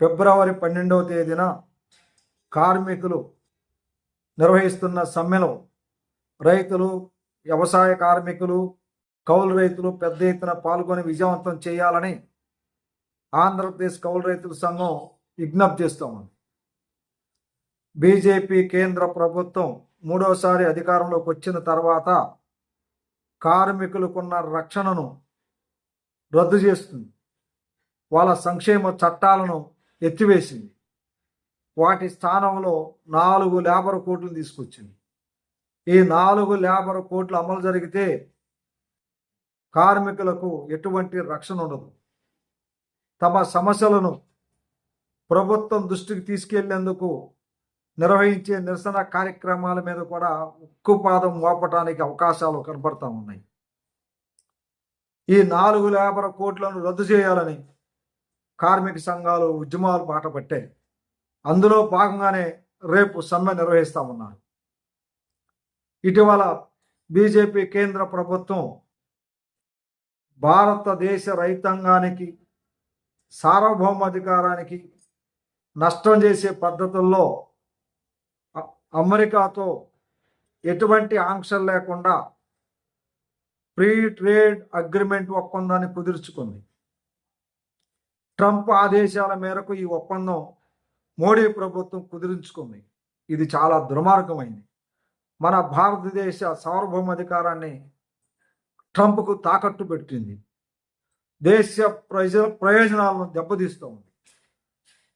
ఫిబ్రవరి 12వ తేదీన కార్మికులు నిర్వహిస్తున్న సమ్మెలో రైతులు, వ్యవసాయ కార్మికులు, కౌలు రైతులు పెద్ద ఎత్తున పాల్గొని విజయవంతం చేయాలని ఆంధ్రప్రదేశ్ కౌలు రైతుల సంఘం విజ్ఞప్తి చేస్తోంది. బీజేపీ కేంద్ర ప్రభుత్వం మూడోసారి అధికారంలోకి వచ్చిన తర్వాత కార్మికులకున్న రక్షణను రద్దు చేస్తుంది. వాళ్ళ సంక్షేమ చట్టాలను ఎత్తివేసింది. వాటి స్థానంలో 4 లేబర్ కోడ్లు తీసుకొచ్చింది. ఈ 4 లేబర్ కోడ్లు అమలు జరిగితే కార్మికులకు ఎటువంటి రక్షణ ఉండదు. తమ సమస్యలను ప్రభుత్వం దృష్టికి తీసుకెళ్లేందుకు నిర్వహించే నిరసన కార్యక్రమాల మీద కూడా ఉక్కుపాదం మోపటానికి అవకాశాలు కనపడతా ఉన్నాయి. ఈ 4 లేబర్ కోడ్లను రద్దు చేయాలని కార్మిక సంఘాలు ఉద్యమాలు బాటపట్టాయి. అందులో భాగంగానే రేపు సమ్మె నిర్వహిస్తామన్నారు. ఇటీవల బీజేపీ కేంద్ర ప్రభుత్వం భారతదేశ రైతాంగానికి, సార్వభౌమాధికారానికి నష్టం చేసే పద్ధతుల్లో అమెరికాతో ఎటువంటి ఆంక్షలు లేకుండా ఫ్రీ ట్రేడ్ అగ్రిమెంట్ ఒప్పందాన్ని కుదుర్చుకుంది. ట్రంప్ ఆదేశాల మేరకు ఈ ఒప్పందం మోడీ ప్రభుత్వం కుదిరించుకుంది. ఇది చాలా దుర్మార్గమైంది. మన భారతదేశ సార్వభౌమాధికారాన్ని ట్రంప్కు తాకట్టు పెట్టింది. దేశ ప్రయోజనాలను దెబ్బతీస్తూ ఉంది.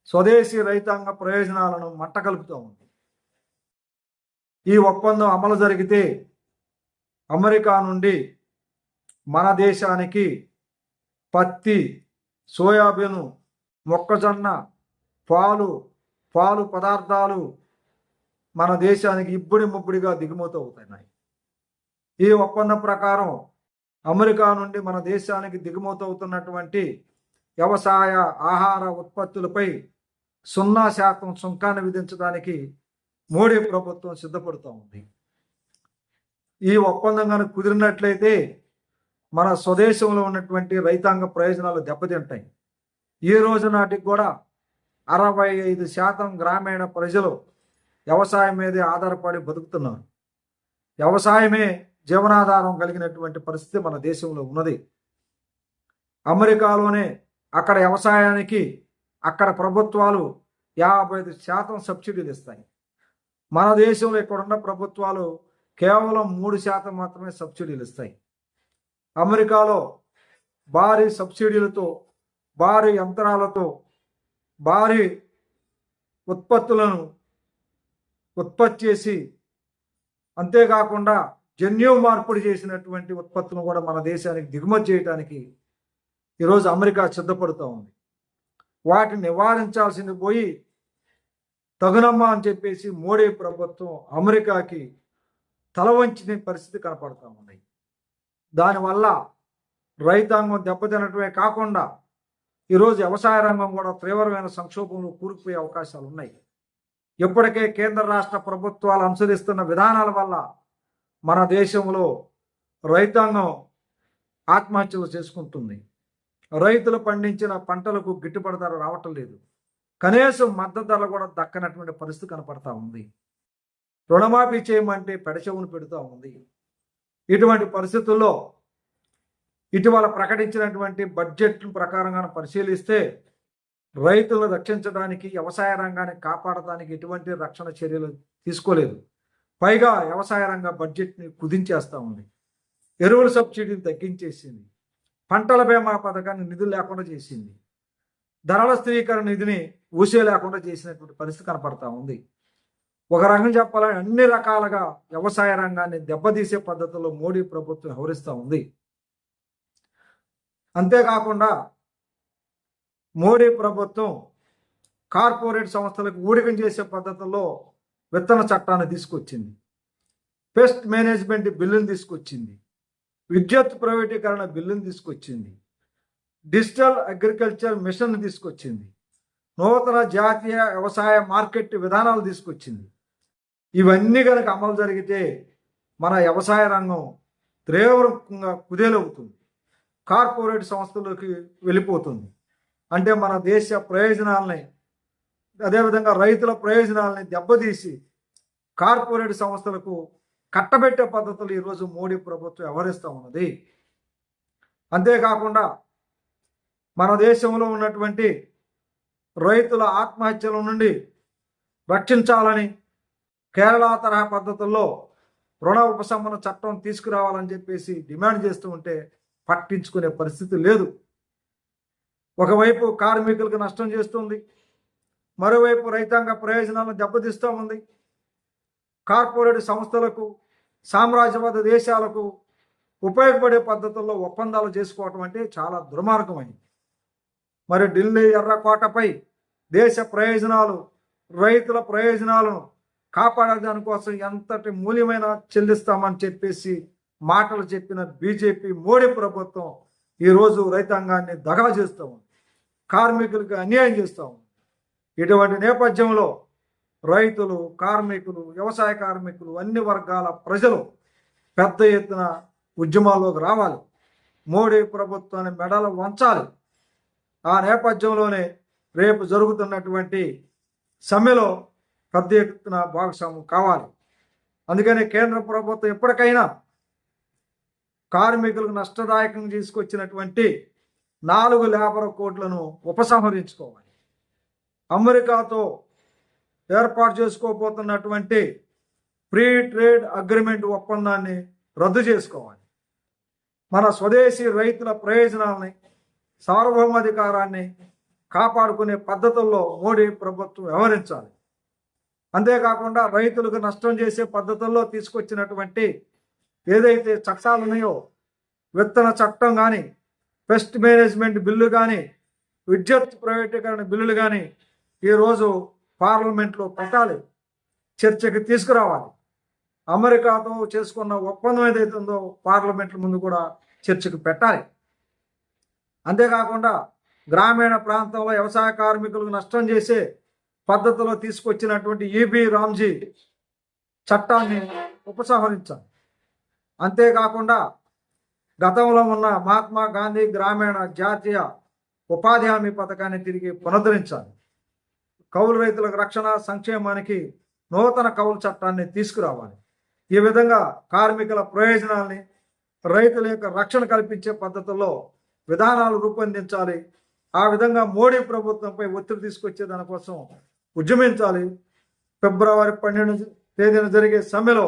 స్వదేశీ రైతాంగ ప్రయోజనాలను మంటకలుపుతూ ఉంది. ఈ ఒప్పందం అమలు జరిగితే అమెరికా నుండి మన దేశానికి పత్తి, సోయాబీన్, మొక్కజొన్న, పాలు పదార్థాలు మన దేశానికి ఇబ్బడి ముబ్బడిగా దిగుమతి అవుతున్నాయి. ఈ ఒప్పందం ప్రకారం అమెరికా నుండి మన దేశానికి దిగుమతి అవుతున్నటువంటి వ్యవసాయ ఆహార ఉత్పత్తులపై 0% సుంకాన్ని విధించడానికి మోడీ ప్రభుత్వం సిద్ధపడుతూ ఉంది. ఈ ఒప్పందం కనుక కుదిరినట్లయితే మన స్వదేశంలో ఉన్నటువంటి రైతాంగ ప్రయోజనాలు దెబ్బతింటాయి. ఈ రోజు నాటికి కూడా 65% గ్రామీణ ప్రజలు వ్యవసాయం మీదే ఆధారపడి బతుకుతున్నారు. వ్యవసాయమే జీవనాధారం కలిగినటువంటి పరిస్థితి మన దేశంలో ఉన్నది. అమెరికాలోనే అక్కడ వ్యవసాయానికి అక్కడ ప్రభుత్వాలు 55% సబ్సిడీలు ఇస్తాయి. మన దేశంలో ఇక్కడున్న ప్రభుత్వాలు కేవలం 3% మాత్రమే సబ్సిడీలు ఇస్తాయి. అమెరికాలో భారీ సబ్సిడీలతో, భారీ యంత్రాలతో, భారీ ఉత్పత్తులను ఉత్పత్తి చేసి, అంతేకాకుండా జన్యు మార్పిడి చేసినటువంటి ఉత్పత్తులను కూడా మన దేశానికి దిగుమతి చేయడానికి ఈరోజు అమెరికా సిద్ధపడుతూ ఉంది. వాటిని నివారించాల్సింది పోయి తగునమ్మా అని చెప్పేసి మోడీ ప్రభుత్వం అమెరికాకి తల వంచిన పరిస్థితి కనపడతా ఉన్నాయి. దానివల్ల రైతాంగం దెబ్బతినటమే కాకుండా ఈరోజు వ్యవసాయ రంగం కూడా తీవ్రమైన సంక్షోభంలో కూరుకుపోయే అవకాశాలు ఉన్నాయి. ఇప్పటికే కేంద్ర రాష్ట్ర ప్రభుత్వాలు అనుసరిస్తున్న విధానాల వల్ల మన దేశంలో రైతాంగం ఆత్మహత్యలు చేసుకుంటుంది. రైతులు పండించిన పంటలకు గిట్టుబాటు ధర రావటం లేదు. కనీసం మద్దతు ధరలు కూడా దక్కనటువంటి పరిస్థితి కనపడతా ఉంది. రుణమాఫీ చేయమంటే పెడచెవును పెడుతూ ఉంది. ఇటువంటి పరిస్థితుల్లో ఇటీవల ప్రకటించినటువంటి బడ్జెట్ ప్రకారంగా పరిశీలిస్తే రైతులను రక్షించడానికి, వ్యవసాయ రంగాన్ని కాపాడటానికి ఎటువంటి రక్షణ చర్యలు తీసుకోలేదు. పైగా వ్యవసాయ రంగ బడ్జెట్ని కుదించేస్తూ ఉంది. ఎరువుల సబ్సిడీని తగ్గించేసింది. పంటల బీమా పథకాన్ని నిధులు లేకుండా చేసింది. ధరల స్థిరీకరణ నిధిని ఊసే లేకుండా చేసినటువంటి పరిస్థితి కనపడతా ఉంది. ఒక రకం చెప్పాలని అన్ని రకాలుగా వ్యవసాయ రంగాన్ని దెబ్బతీసే పద్ధతుల్లో మోడీ ప్రభుత్వం వ్యవహరిస్తూ ఉంది. అంతేకాకుండా మోడీ ప్రభుత్వం కార్పొరేట్ సంస్థలకు ఊడికం చేసే పద్ధతుల్లో విత్తన చట్టాన్ని తీసుకొచ్చింది. పెస్ట్ మేనేజ్మెంట్ బిల్లుని తీసుకొచ్చింది. విద్యుత్ ప్రైవేటీకరణ బిల్లుని తీసుకొచ్చింది. డిజిటల్ అగ్రికల్చర్ మిషన్ తీసుకొచ్చింది. నూతన జాతీయ వ్యవసాయ మార్కెట్ విధానాలు తీసుకొచ్చింది. ఇవన్నీ కనుక అమలు జరిగితే మన వ్యవసాయ రంగం తీవ్రంగా కుదేలవుతుంది. కార్పొరేట్ సంస్థలోకి వెళ్ళిపోతుంది. అంటే మన దేశ ప్రయోజనాలని అదేవిధంగా రైతుల ప్రయోజనాలని దెబ్బతీసి కార్పొరేట్ సంస్థలకు కట్టబెట్టే పద్ధతులు ఈరోజు మోడీ ప్రభుత్వం వ్యవహరిస్తూ ఉన్నది. అంతేకాకుండా మన దేశంలో ఉన్నటువంటి రైతుల ఆత్మహత్యల నుండి రక్షించాలని కేరళ తరహా పద్ధతుల్లో రుణ ఉపశమన చట్టం తీసుకురావాలని చెప్పేసి డిమాండ్ చేస్తూ ఉంటే పట్టించుకునే పరిస్థితి లేదు. ఒకవైపు కార్మికులకు నష్టం చేస్తుంది, మరోవైపు రైతాంగ ప్రయోజనాలను దెబ్బతీస్తూ ఉంది. కార్పొరేట్ సంస్థలకు, సామ్రాజ్యవాద దేశాలకు ఉపయోగపడే పద్ధతుల్లో ఒప్పందాలు చేసుకోవటం అంటే చాలా దుర్మార్గమైంది. మరి ఢిల్లీ ఎర్రకోటపై దేశ ప్రయోజనాలు, రైతుల ప్రయోజనాలను కాపాడే దానికోసం ఎంతటి మూల్యమైన చెల్లిస్తామని చెప్పేసి మాటలు చెప్పిన బీజేపీ మోడీ ప్రభుత్వం ఈరోజు రైతాంగాన్ని దగా చేస్తూ ఉంది, కార్మికులకు అన్యాయం చేస్తూ ఉంది. ఇటువంటి నేపథ్యంలో రైతులు, కార్మికులు, వ్యవసాయ కార్మికులు, అన్ని వర్గాల ప్రజలు పెద్ద ఎత్తున ఉద్యమాల్లోకి రావాలి, మోడీ ప్రభుత్వాన్ని మెడలు వంచాలి. ఆ నేపథ్యంలోనే రేపు జరుగుతున్నటువంటి సమ్మెలో పెద్ద ఎత్తున భాగస్వామ్యం కావాలి. అందుకని కేంద్ర ప్రభుత్వం ఎప్పటికైనా కార్మికులకు నష్టదాయకం తీసుకొచ్చినటువంటి 4 లేబర్ కోడ్లను ఉపసంహరించుకోవాలి. అమెరికాతో ఏర్పాటు చేసుకోబోతున్నటువంటి ఫ్రీ ట్రేడ్ అగ్రిమెంట్ ఒప్పందాన్ని రద్దు చేసుకోవాలి. మన స్వదేశీ రైతుల ప్రయోజనాలని, సార్వభౌమాధికారాన్ని కాపాడుకునే పద్ధతుల్లో మోడీ ప్రభుత్వం వ్యవహరించాలి. అంతేకాకుండా రైతులకు నష్టం చేసే పద్ధతుల్లో తీసుకొచ్చినటువంటి ఏదైతే చట్టాలు ఉన్నాయో, విత్తన చట్టం కానీ, పెస్ట్ మేనేజ్మెంట్ బిల్లు కానీ, విద్యుత్ ప్రైవేటీకరణ బిల్లులు కానీ ఈరోజు పార్లమెంట్లో పెట్టాలి, చర్చకి తీసుకురావాలి. అమెరికాతో చేసుకున్న ఒప్పందం ఏదైతే ఉందో పార్లమెంట్ల ముందు కూడా చర్చకు పెట్టాలి. అంతేకాకుండా గ్రామీణ ప్రాంతంలో వ్యవసాయ కార్మికులకు నష్టం చేసే పద్ధతిలో తీసుకొచ్చినటువంటి ఈబీ రామ్జీ చట్టాన్ని ఉపసంహరించాలి. అంతేకాకుండా గతంలో ఉన్న మహాత్మా గాంధీ గ్రామీణ జాతీయ ఉపాధి హామీ పథకాన్ని తిరిగి పునరుద్ధరించాలి. కౌలు రైతులకు రక్షణ, సంక్షేమానికి నూతన కౌలు చట్టాన్ని తీసుకురావాలి. ఈ విధంగా కార్మికుల ప్రయోజనాల్ని, రైతుల యొక్క రక్షణ కల్పించే పద్ధతుల్లో విధానాలు రూపొందించాలి. ఆ విధంగా మోడీ ప్రభుత్వంపై ఒత్తిడి తీసుకొచ్చే దానికోసం ఉద్యమించాలి. ఫిబ్రవరి 12 తేదీన జరిగే సమ్మెలో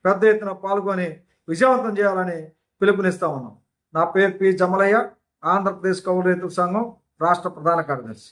పెద్ద ఎత్తున పాల్గొని విజయవంతం చేయాలని పిలుపునిస్తా ఉన్నాం. నా పేరు పి జమలయ్య, ఆంధ్రప్రదేశ్ కౌలు రైతుల సంఘం రాష్ట్ర ప్రధాన కార్యదర్శి.